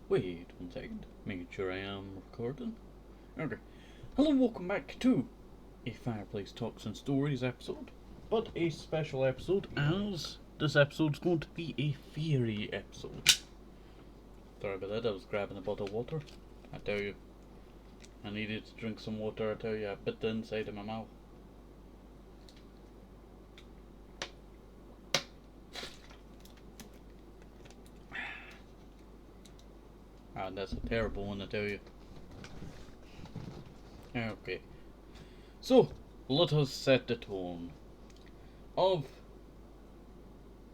Wait 1 second. Making sure I am recording. Okay. Hello and welcome back to a Fireplace Talks and Stories episode. But a special episode, as this episode's going to be a fairy episode. Sorry about that, I was grabbing a bottle of water. I tell you. I needed to drink some water, I tell you. I bit the inside of my mouth. And that's a terrible one, I tell you. Okay. So, let us set the tone of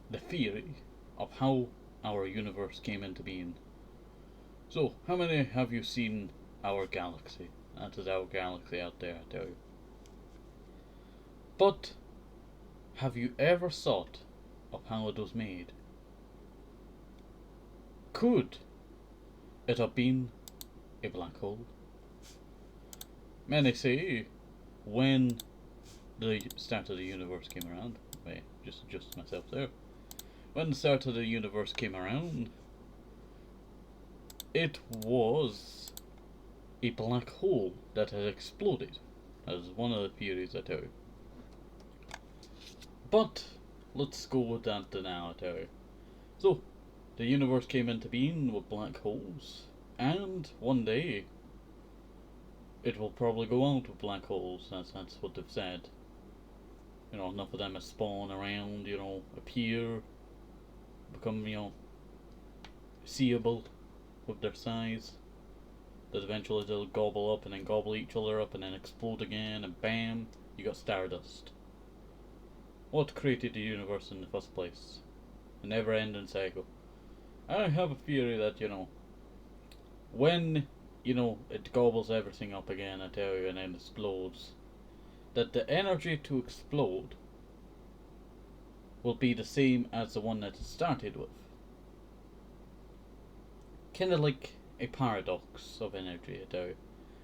the theory of how our universe came into being. So, how many have you seen our galaxy? That is our galaxy out there, I tell you. But, have you ever thought of how it was made? Could it have been a black hole? Many say when the start of the universe came around, wait, just adjust myself there. When the start of the universe came around, it was a black hole that had exploded. That is one of the theories, I tell you. But let's go with that now, I tell you. So, the universe came into being with black holes, and one day it will probably go out with black holes. That's what they've said. You know, enough of them will spawn around, appear, become, seeable with their size, that eventually they'll gobble up and then gobble each other up and then explode again, and bam, you got stardust. What created the universe in the first place? A never ending cycle. I have a theory that, when, it gobbles everything up again, I tell you, and then explodes, that the energy to explode will be the same as the one that it started with. Kinda like a paradox of energy, I tell you.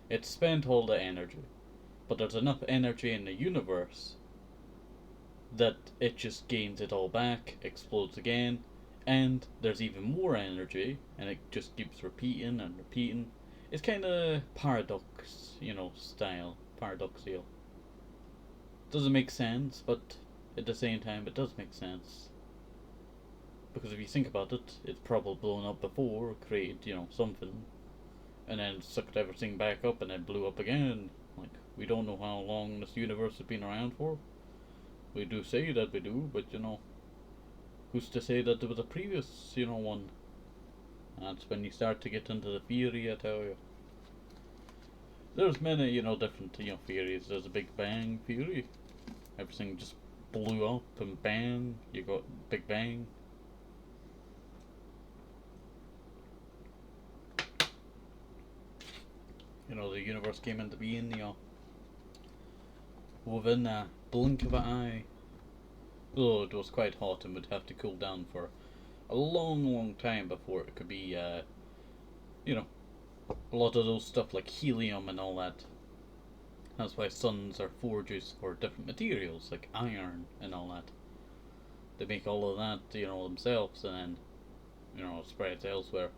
It spent all the energy, but there's enough energy in the universe that it just gains it all back, explodes again, and there's even more energy, and it just keeps repeating and repeating. It's kind of paradox, style, paradoxical. Doesn't make sense, but at the same time, it does make sense. Because if you think about it, it's probably blown up before, created, something, and then sucked everything back up and then blew up again. Like, we don't know how long this universe has been around for. We do say that we do, but who's to say that there was a previous, one? That's when you start to get into the theory, I tell you. There's many, different, theories. There's a Big Bang theory. Everything just blew up and bang, you got Big Bang. The universe came into being, within a blink of an eye. Though it was quite hot and would have to cool down for a long, long time before it could be, a lot of those stuff like helium and all that. That's why suns are forges for different materials like iron and all that. They make all of that, themselves, and then, it spreads elsewhere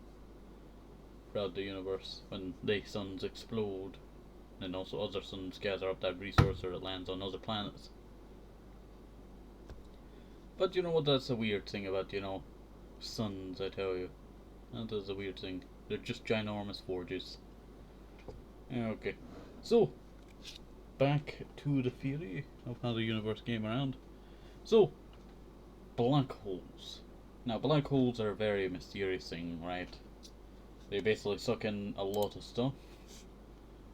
throughout the universe when the suns explode. And also other suns gather up that resource or it lands on other planets. But you know what, that's a weird thing about, suns, I tell you. That is a weird thing. They're just ginormous forges. Okay. So, back to the theory of how the universe came around. So, black holes. Now, black holes are a very mysterious thing, right? They basically suck in a lot of stuff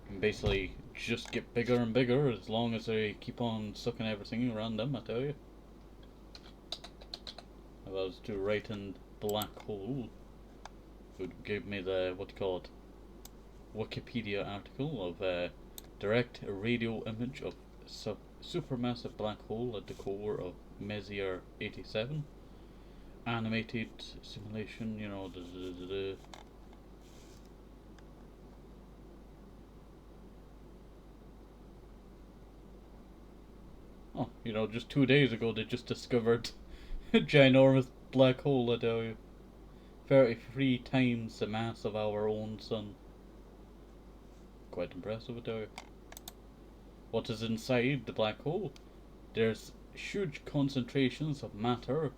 and basically just get bigger and bigger as long as they keep on sucking everything around them, I tell you. If I was to write in black hole, it would give me the, Wikipedia article of a direct radio image of supermassive black hole at the core of Messier 87. Animated simulation, Oh, just 2 days ago they just discovered a ginormous black hole, I tell you. 33 times the mass of our own sun. Quite impressive, I tell you. What is inside the black hole? There's huge concentrations of matter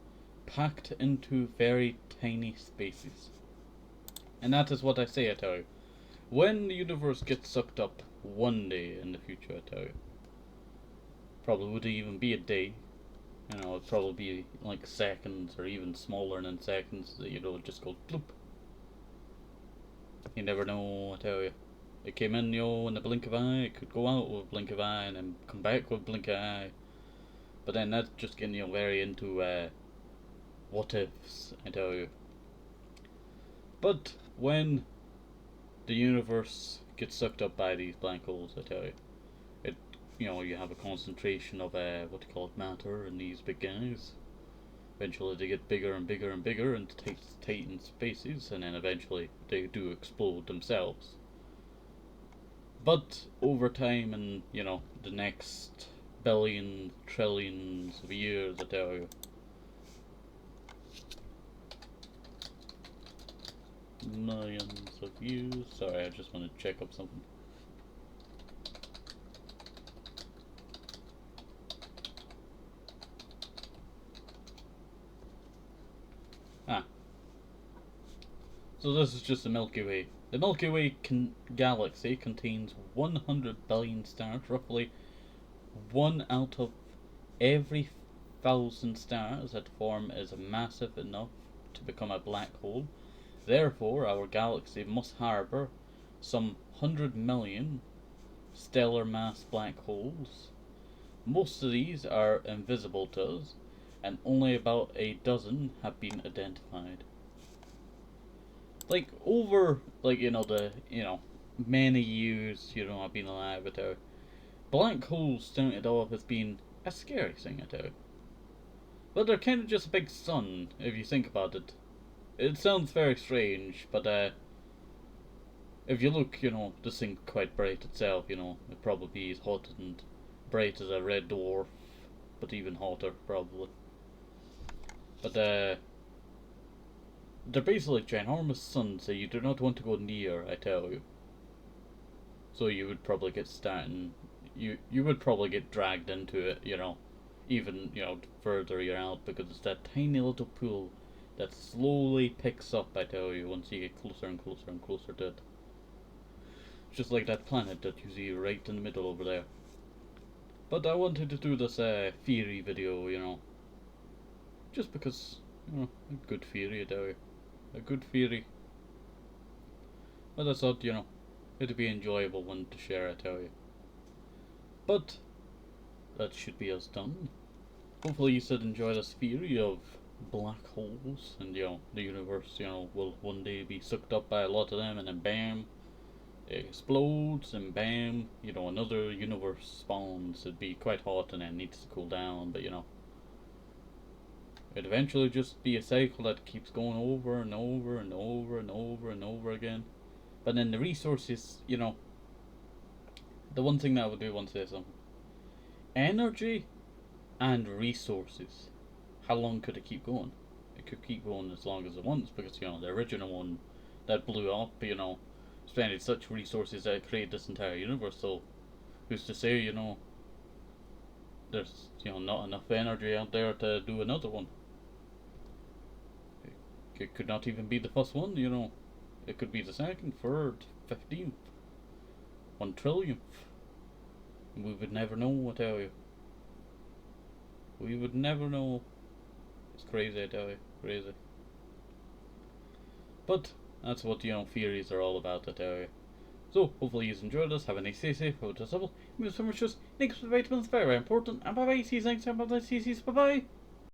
packed into very tiny spaces. And that is what I say, I tell you. When the universe gets sucked up one day in the future, I tell you, probably wouldn't even be a day. You know, it'd probably be like seconds or even smaller than seconds. You know, just go bloop. You never know, I tell you. It came in, in the blink of an eye. It could go out with a blink of an eye and then come back with a blink of an eye. But then that's just getting, very into what ifs, I tell you. But when the universe gets sucked up by these black holes, I tell you, it, you have a concentration of what do you call it, matter in these big guys. Eventually they get bigger and bigger and bigger into tight in spaces, and then eventually they do explode themselves. But over time, and the next billions, trillions of years, I tell you, millions of years. Sorry, I just want to check up something. So this is just the Milky Way. The Milky Way galaxy contains 100 billion stars, roughly 1 out of every 1,000 stars that form is massive enough to become a black hole. Therefore, our galaxy must harbour some 100 million stellar mass black holes. Most of these are invisible to us, and only about a dozen have been identified. Over the many years I've been alive, I tell you, black holes started off as being a scary thing, I tell you. But they're kind of just a big sun if you think about it. It sounds very strange, but if you look, this thing quite bright itself. It probably is hot and bright as a red dwarf, but even hotter probably. But they're basically ginormous suns that you do not want to go near, I tell you. So you would probably get you would probably get dragged into it, even, further you're out, because it's that tiny little pool that slowly picks up, I tell you, once you get closer and closer and closer to it. Just like that planet that you see right in the middle over there. But I wanted to do this theory video, just because, a good theory, I tell you. A good theory. But I thought, it'd be an enjoyable one to share, I tell you. But that should be us done. Hopefully you should enjoy this theory of black holes, and the universe, will one day be sucked up by a lot of them, and then bam, it explodes, and bam, another universe spawns. It'd be quite hot and then needs to cool down, but it'd eventually just be a cycle that keeps going over and over and over and over and over again. But then the resources, the one thing that I do want to say something. Energy and resources. How long could it keep going? It could keep going as long as it wants, because, the original one that blew up, spending such resources that created this entire universe. So, who's to say, there's, not enough energy out there to do another one? It could not even be the first one, It could be the second, third, 15th, 1 trillionth. We would never know, I tell you. We would never know. It's crazy, I tell you. Crazy. But that's what, theories are all about, I tell you. So, hopefully you enjoyed this. Have a nice day, safe, hold to double. Thank you so much. Just next vitamins, very important. And bye bye. See you next time. Bye bye. See you. Bye bye.